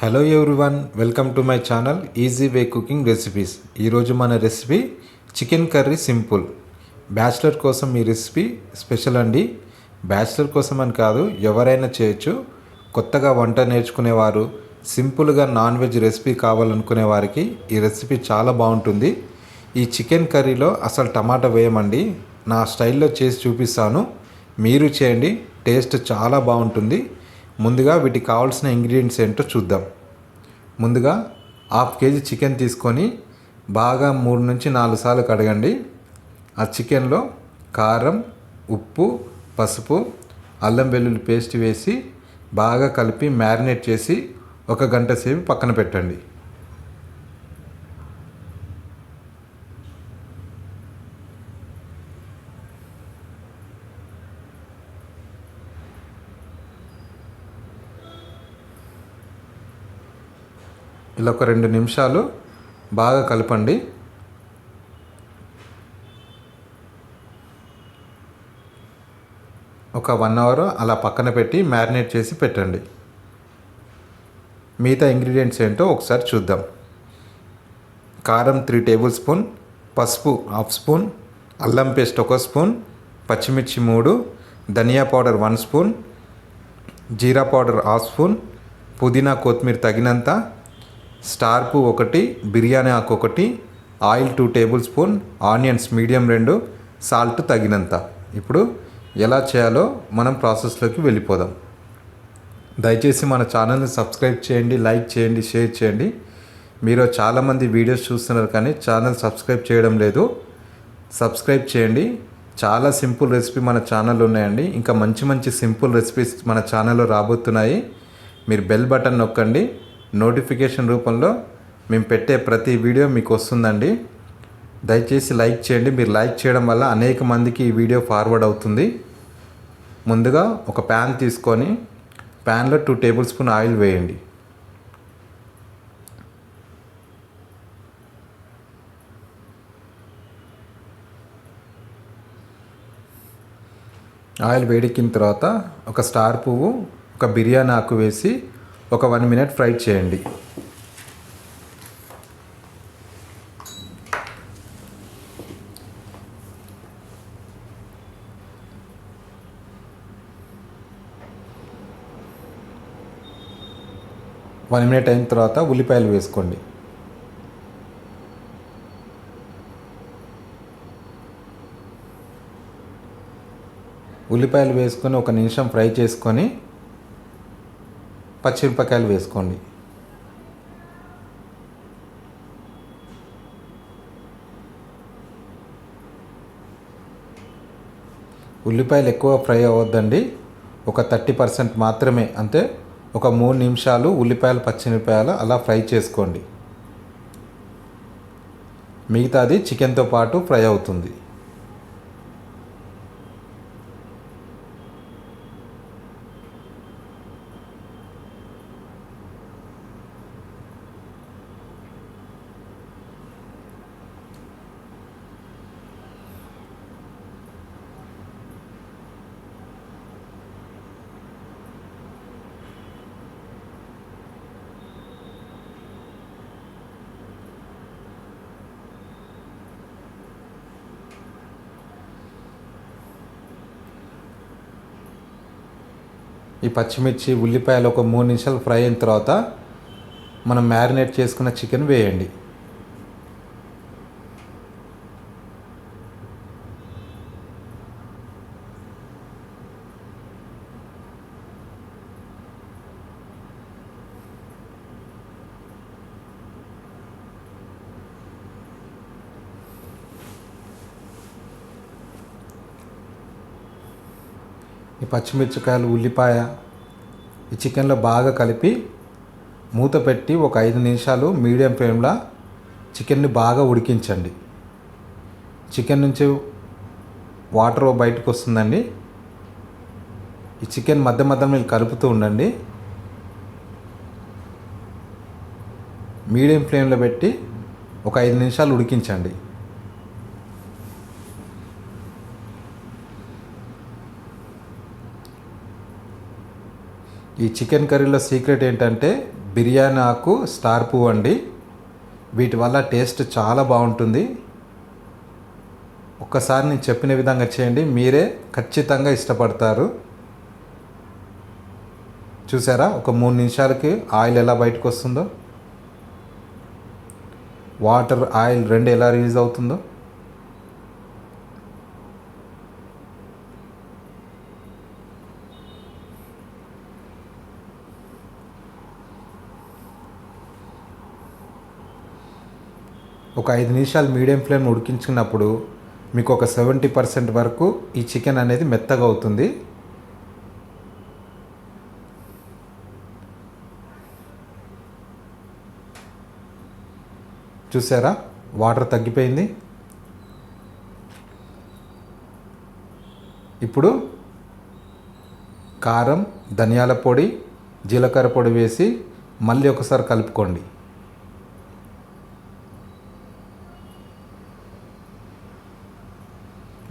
Hello everyone, welcome to my channel easy way cooking recipes. ఈరోజు మన recipe chicken curry simple. Bachelor కోసం ఈ recipe special అండి. Bachelor కోసం అని కాదు, ఎవరైనా చేయొచ్చు. కొత్తగా వంట నేర్చుకునేవారు, సింపుల్గా నాన్ వెజ్ రెసిపీ కావాలనుకునే వారికి ఈ రెసిపీ చాలా బాగుంటుంది. ఈ చికెన్ కర్రీలో అసలు టమాటా వేయమండి, నా స్టైల్లో చేసి చూపిస్తాను. మీరు చేయండి, టేస్ట్ చాలా బాగుంటుంది. ముందుగా వీటికి కావాల్సిన ఇంగ్రీడియంట్స్ ఏంటో చూద్దాం. ముందుగా 1/2 kg చికెన్ తీసుకొని బాగా 3 నుంచి 4 సార్లు కడగండి. ఆ చికెన్లో కారం, ఉప్పు, పసుపు, అల్లం వెల్లుల్లి పేస్ట్ వేసి బాగా కలిపి మ్యారినేట్ చేసి 1 గంట సేపు పక్కన పెట్టండి. ఇలా ఒక 2 నిమిషాలు బాగా కలపండి. ఒక 1 అవర్ అలా పక్కన పెట్టి మ్యారినేట్ చేసి పెట్టండి. మిగతా ఇంగ్రీడియంట్స్ ఏంటో ఒకసారి చూద్దాం. కారం 3 టేబుల్ స్పూన్, పసుపు 1/2 స్పూన్, అల్లం పేస్ట్ 1 స్పూన్, పచ్చిమిర్చి 3, ధనియా పౌడర్ 1 స్పూన్, జీరా పౌడర్ 1/2 స్పూన్, పుదీనా కొత్తిమీర తగినంత, స్టార్ పువ్వు 1, బిర్యానీ ఆకు 1, oil 2 table spoon, onions medium 2, salt తగినంత. ఇప్పుడు ఎలా చేయాలో మనం ప్రాసెస్లోకి వెళ్ళిపోదాం. దయచేసి మన ఛానల్ని సబ్స్క్రైబ్ చేయండి, లైక్ చేయండి, షేర్ చేయండి. మీరు చాలామంది వీడియోస్ చూస్తున్నారు కానీ ఛానల్ సబ్స్క్రైబ్ చేయడం లేదు. సబ్స్క్రైబ్ చేయండి. చాలా సింపుల్ రెసిపీ మన ఛానల్లో ఉన్నాయండి. ఇంకా మంచి మంచి సింపుల్ రెసిపీస్ మన ఛానల్లో రాబోతున్నాయి. మీరు బెల్ బటన్ నొక్కండి. నోటిఫికేషన్ రూపంలో మేము పెట్టే ప్రతి వీడియో మీకు వస్తుందండి. దయచేసి లైక్ చేయండి. మీరు లైక్ చేయడం వల్ల అనేక మందికి ఈ వీడియో ఫార్వర్డ్ అవుతుంది. ముందుగా ఒక ప్యాన్ తీసుకొని ప్యాన్లో 2 టేబుల్ స్పూన్ ఆయిల్ వేయండి. ఆయిల్ వేడెక్కిన తర్వాత ఒక స్టార్ పువ్వు, ఒక బిర్యానీ ఆకు వేసి ఒక 1 మినిట్ ఫ్రై చేయండి. వన్ మినిట్ అయిన తర్వాత ఉల్లిపాయలు వేసుకోండి. ఉల్లిపాయలు వేసుకొని 1 నిమిషం ఫ్రై చేసుకొని పచ్చిమిరపకాయలు వేసుకోండి. ఉల్లిపాయలు ఎక్కువ ఫ్రై అవ్వద్దండి, ఒక 30% మాత్రమే. అంతే, ఒక 3 నిమిషాలు ఉల్లిపాయలు పచ్చిమిరపకాయలు అలా ఫ్రై చేసుకోండి. మిగతాది చికెన్తో పాటు ఫ్రై అవుతుంది. ఈ పచ్చిమిర్చి ఉల్లిపాయలు ఒక 3 నిమిషాలు ఫ్రై అయిన తర్వాత మనం మ్యారినేట్ చేసుకున్న చికెన్ వేయండి. ఈ పచ్చిమిరపకాయలు, ఉల్లిపాయ ఈ చికెన్లో బాగా కలిపి మూత పెట్టి ఒక 5 నిమిషాలు మీడియం ఫ్లేమ్లో చికెన్ని బాగా ఉడికించండి. చికెన్ నుంచి వాటర్ బయటకు వస్తుందండి. ఈ చికెన్ మధ్య మధ్యలో మీరు కలుపుతూ ఉండండి. మీడియం ఫ్లేమ్లో పెట్టి ఒక 5 నిమిషాలు ఉడికించండి. ఈ చికెన్ కర్రీలో సీక్రెట్ ఏంటంటే బిర్యానీ ఆకు, స్టార్ పువ్వు అండి. వీటి వల్ల టేస్ట్ చాలా బాగుంటుంది. ఒక్కసారి నేను చెప్పిన విధంగా చేయండి, మీరే ఖచ్చితంగా ఇష్టపడతారు. చూసారా, ఒక 3 నిమిషాలకి ఆయిల్ ఎలా బయటకు వస్తుందో, వాటర్ ఆయిల్ రెండు ఎలా రిలీజ్ అవుతుందో. ఒక 5 నిమిషాలు మీడియం ఫ్లేమ్ ఉడికించుకున్నప్పుడు మీకు ఒక 70% వరకు ఈ చికెన్ అనేది మెత్తగా అవుతుంది. చూసారా, వాటర్ తగ్గిపోయింది. ఇప్పుడు కారం, ధనియాల పొడి, జీలకర్ర పొడి వేసి మళ్ళీ ఒకసారి కలుపుకోండి.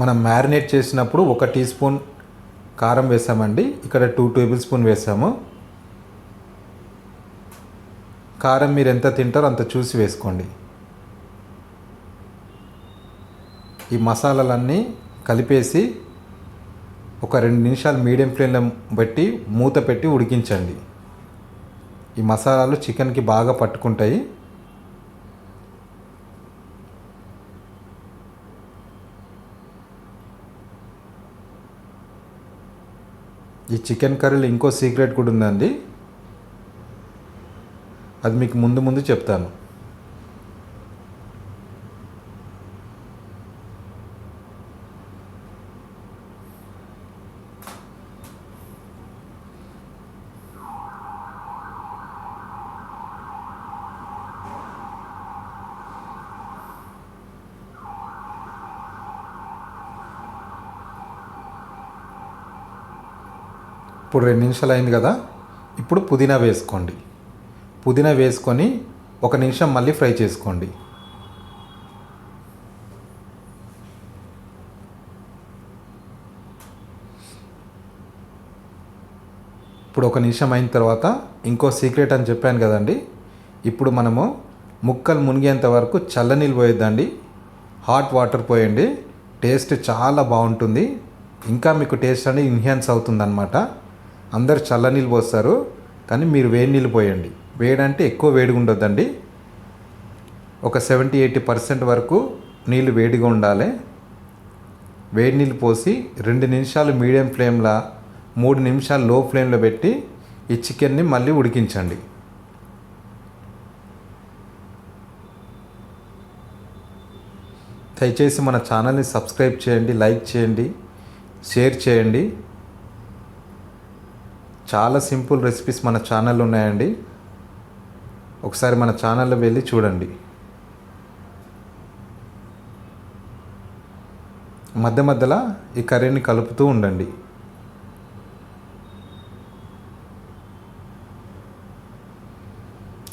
మనం మ్యారినేట్ చేసినప్పుడు 1 టీ స్పూన్ కారం వేసామండి. ఇక్కడ 2 టేబుల్ స్పూన్ వేసాము. కారం మీరు ఎంత తింటారో అంత చూసి వేసుకోండి. ఈ మసాలాలన్నీ కలిపేసి ఒక 2 నిమిషాలు మీడియం ఫ్లేమ్లో పెట్టి మూత పెట్టి ఉడికించండి. ఈ మసాలాలు చికెన్కి బాగా పట్టుకుంటాయి. ఈ చికెన్ కర్రీలో ఇంకో సీక్రెట్ కూడా ఉందండి, అది మీకు ముందు చెప్తాను. ఇప్పుడు 2 నిమిషాలు అయింది కదా, ఇప్పుడు పుదీనా వేసుకోండి. పుదీనా వేసుకొని 1 నిమిషం మళ్ళీ ఫ్రై చేసుకోండి. ఇప్పుడు 1 నిమిషం అయిన తర్వాత ఇంకో సీక్రెట్ అని చెప్పాను కదండి, ఇప్పుడు మనము ముక్కలు మునిగేంత వరకు చల్లనీళ్ళు పోయొద్దండి, హాట్ వాటర్ పోయండి. టేస్ట్ చాలా బాగుంటుంది. ఇంకా మీకు టేస్ట్ అనేది ఇన్హాన్స్ అవుతుందన్నమాట. అందరు చల్లనీళ్ళు పోస్తారు, కానీ మీరు వేడి నీళ్ళు పోయండి. వేడంటే ఎక్కువ వేడిగా ఉండొద్దండి, ఒక 70-80% వరకు నీళ్ళు వేడిగా ఉండాలి. వేడి నీళ్ళు పోసి 2 నిమిషాలు మీడియం ఫ్లేమ్లో, 3 నిమిషాలు లో ఫ్లేమ్లో పెట్టి ఈ చికెన్ని మళ్ళీ ఉడికించండి. దయచేసి మన ఛానల్ని సబ్స్క్రైబ్ చేయండి, లైక్ చేయండి, షేర్ చేయండి. చాలా సింపుల్ రెసిపీస్ మన ఛానల్లో ఉన్నాయండి, ఒకసారి మన ఛానల్లో వెళ్ళి చూడండి. మధ్య మధ్యలో ఈ కర్రీని కలుపుతూ ఉండండి.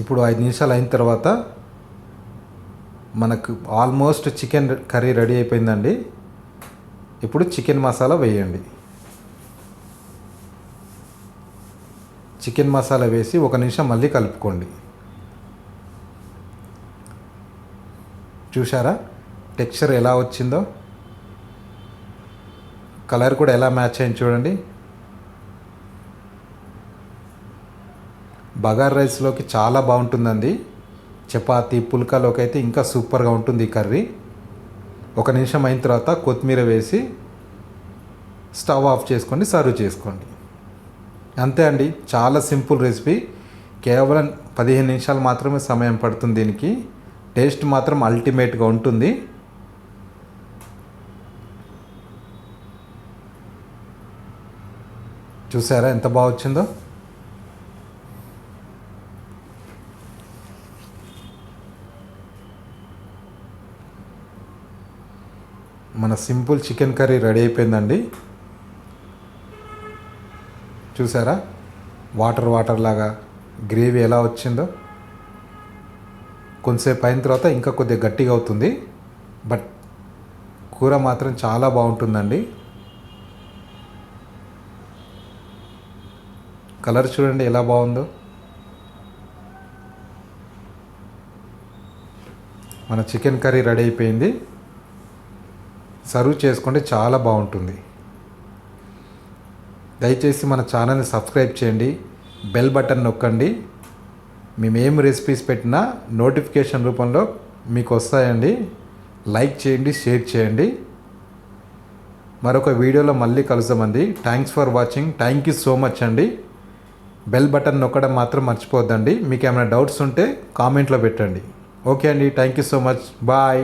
ఇప్పుడు 5 నిమిషాలు అయిన తర్వాత మనకు ఆల్మోస్ట్ చికెన్ కర్రీ రెడీ అయిపోయిందండి. ఇప్పుడు చికెన్ మసాలా వేయండి. చికెన్ మసాలా వేసి 1 నిమిషం మళ్ళీ కలుపుకోండి. చూసారా టెక్స్చర్ ఎలా వచ్చిందో, కలర్ కూడా ఎలా మ్యాచ్ అయింది చూడండి. బగార్ రైస్లోకి చాలా బాగుంటుందండి. చపాతీ, పుల్కాలోకి అయితే ఇంకా సూపర్గా ఉంటుంది ఈ కర్రీ. 1 నిమిషం అయిన తర్వాత కొత్తిమీర వేసి స్టవ్ ఆఫ్ చేసుకొని సర్వ్ చేసుకోండి. అంతే అండి, చాలా సింపుల్ రెసిపీ. కేవలం 15 నిమిషాలు మాత్రమే సమయం పడుతుంది దీనికి. టేస్ట్ మాత్రం అల్టిమేట్గా ఉంటుంది. చూసారా ఎంత బాగా వచ్చిందో. మన సింపుల్ చికెన్ కర్రీ రెడీ అయిపోయిందండి. చూసారా వాటర్ లాగా గ్రేవీ ఎలా వచ్చిందో. కొంతసేపు అయిన తర్వాత ఇంకా కొద్దిగా గట్టిగా అవుతుంది, బట్ కూర మాత్రం చాలా బాగుంటుందండి. కలర్ చూడండి ఎలా బాగుందో. మన చికెన్ కర్రీ రెడీ అయిపోయింది. సర్వ్ చేసుకుంటే చాలా బాగుంటుంది. దయచేసి మన ఛానల్ని సబ్స్క్రైబ్ చేయండి, బెల్ బటన్ నొక్కండి. మేమేం రెసిపీస్ పెట్టినా నోటిఫికేషన్ రూపంలో మీకు వస్తాయండి. లైక్ చేయండి, షేర్ చేయండి. మరొక వీడియోలో మళ్ళీ కలుద్దామండి. Thanks for watching. Thank you so much అండి. బెల్ బటన్ నొక్కడం మాత్రం మర్చిపోద్దండి. మీకు ఏమైనా డౌట్స్ ఉంటే కామెంట్లో పెట్టండి. ఓకే అండి, thank you so much. Bye.